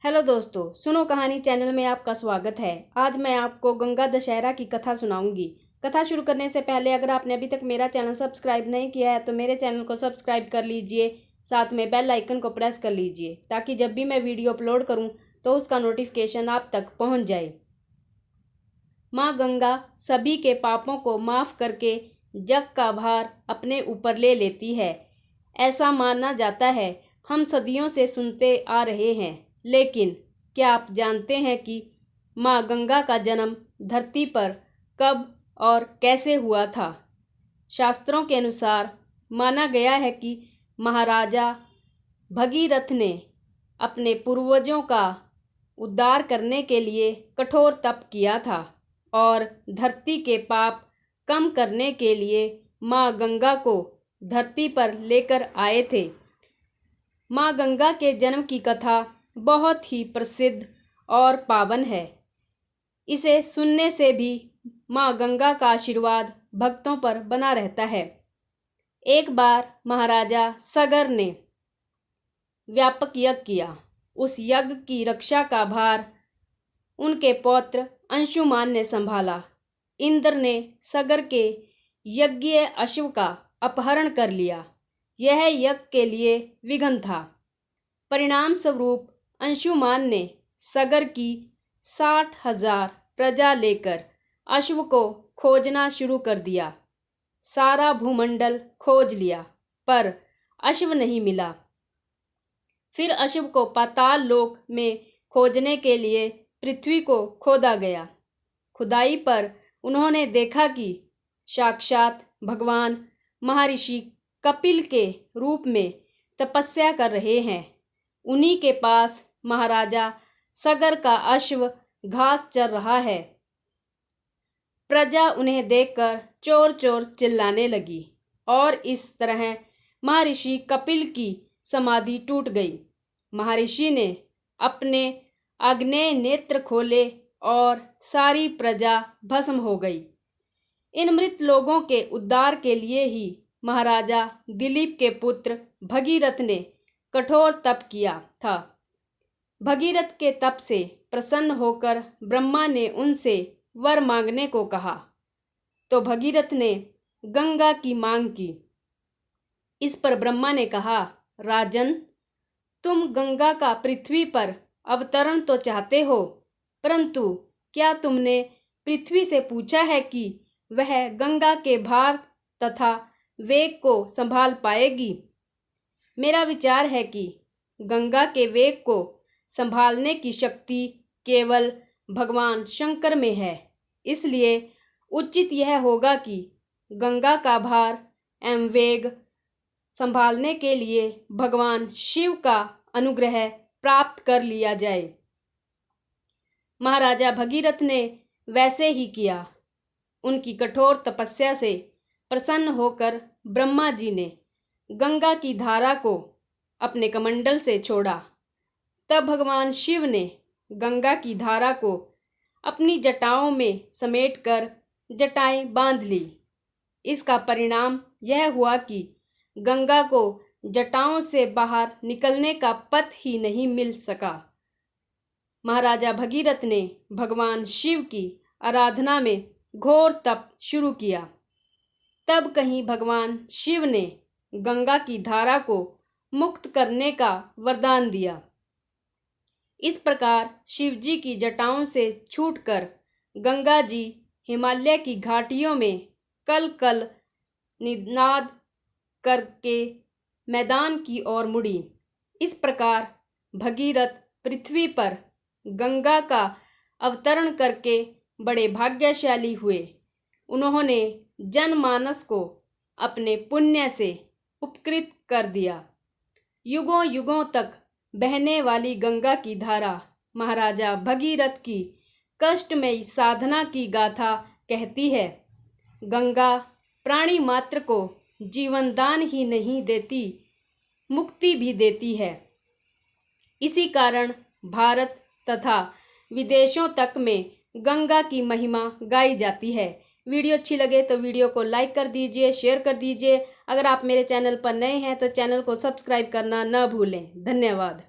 Hello दोस्तों, सुनो कहानी चैनल में आपका स्वागत है। आज मैं आपको गंगा दशहरा की कथा सुनाऊंगी। कथा शुरू करने से पहले अगर आपने अभी तक मेरा चैनल सब्सक्राइब नहीं किया है तो मेरे चैनल को सब्सक्राइब कर लीजिए, साथ में बेल आइकन को प्रेस कर लीजिए ताकि जब भी मैं वीडियो अपलोड करूं तो उसका नोटिफिकेशन आप तक पहुंच जाए। माँ गंगा सभी के पापों को माफ़ करके जग का भार अपने ऊपर ले लेती है, ऐसा माना जाता है। हम सदियों से सुनते आ रहे हैं, लेकिन क्या आप जानते हैं कि माँ गंगा का जन्म धरती पर कब और कैसे हुआ था? शास्त्रों के अनुसार माना गया है कि महाराजा भगीरथ ने अपने पूर्वजों का उद्धार करने के लिए कठोर तप किया था और धरती के पाप कम करने के लिए माँ गंगा को धरती पर लेकर आए थे। माँ गंगा के जन्म की कथा बहुत ही प्रसिद्ध और पावन है। इसे सुनने से भी माँ गंगा का आशीर्वाद भक्तों पर बना रहता है। एक बार महाराजा सगर ने व्यापक यज्ञ किया। उस यज्ञ की रक्षा का भार उनके पौत्र अंशुमान ने संभाला। इंद्र ने सगर के यज्ञ अश्व का अपहरण कर लिया। यह यज्ञ के लिए विघ्न था। परिणाम स्वरूप अंशुमान ने सगर की 60,000 प्रजा लेकर अश्व को खोजना शुरू कर दिया। सारा भूमंडल खोज लिया पर अश्व नहीं मिला। फिर अश्व को पाताल लोक में खोजने के लिए पृथ्वी को खोदा गया। खुदाई पर उन्होंने देखा कि साक्षात भगवान महर्षि कपिल के रूप में तपस्या कर रहे हैं। उन्हीं के पास महाराजा सगर का अश्व घास चर रहा है। प्रजा उन्हें देखकर चोर चोर चिल्लाने लगी और इस तरह महर्षि कपिल की समाधि टूट गई। महर्षि ने अपने आग्नेय नेत्र खोले और सारी प्रजा भस्म हो गई। इन मृत लोगों के उद्धार के लिए ही महाराजा दिलीप के पुत्र भगीरथ ने कठोर तप किया था। भगीरथ के तप से प्रसन्न होकर ब्रह्मा ने उनसे वर मांगने को कहा, तो भगीरथ ने गंगा की मांग की। इस पर ब्रह्मा ने कहा, राजन, तुम गंगा का पृथ्वी पर अवतरण तो चाहते हो, परंतु क्या तुमने पृथ्वी से पूछा है कि वह गंगा के भार तथा वेग को संभाल पाएगी? मेरा विचार है कि गंगा के वेग को संभालने की शक्ति केवल भगवान शंकर में है। इसलिए उचित यह होगा कि गंगा का भार एवं वेग संभालने के लिए भगवान शिव का अनुग्रह प्राप्त कर लिया जाए। महाराजा भगीरथ ने वैसे ही किया। उनकी कठोर तपस्या से प्रसन्न होकर ब्रह्मा जी ने गंगा की धारा को अपने कमंडल से छोड़ा। तब भगवान शिव ने गंगा की धारा को अपनी जटाओं में समेटकर जटाएं बांध ली। इसका परिणाम यह हुआ कि गंगा को जटाओं से बाहर निकलने का पथ ही नहीं मिल सका। महाराजा भगीरथ ने भगवान शिव की आराधना में घोर तप शुरू किया। तब कहीं भगवान शिव ने गंगा की धारा को मुक्त करने का वरदान दिया। इस प्रकार शिवजी की जटाओं से छूटकर गंगा जी हिमालय की घाटियों में कल कल निनाद करके मैदान की ओर मुड़ी। इस प्रकार भगीरथ पृथ्वी पर गंगा का अवतरण करके बड़े भाग्यशाली हुए। उन्होंने जनमानस को अपने पुण्य से उपकृत कर दिया। युगों युगों तक बहने वाली गंगा की धारा महाराजा भगीरथ की कष्टमयी साधना की गाथा कहती है। गंगा प्राणी मात्र को जीवन दान ही नहीं देती, मुक्ति भी देती है। इसी कारण भारत तथा विदेशों तक में गंगा की महिमा गाई जाती है। वीडियो अच्छी लगे तो वीडियो को लाइक कर दीजिए, शेयर कर दीजिए। अगर आप मेरे चैनल पर नए हैं तो चैनल को सब्सक्राइब करना न भूलें। धन्यवाद।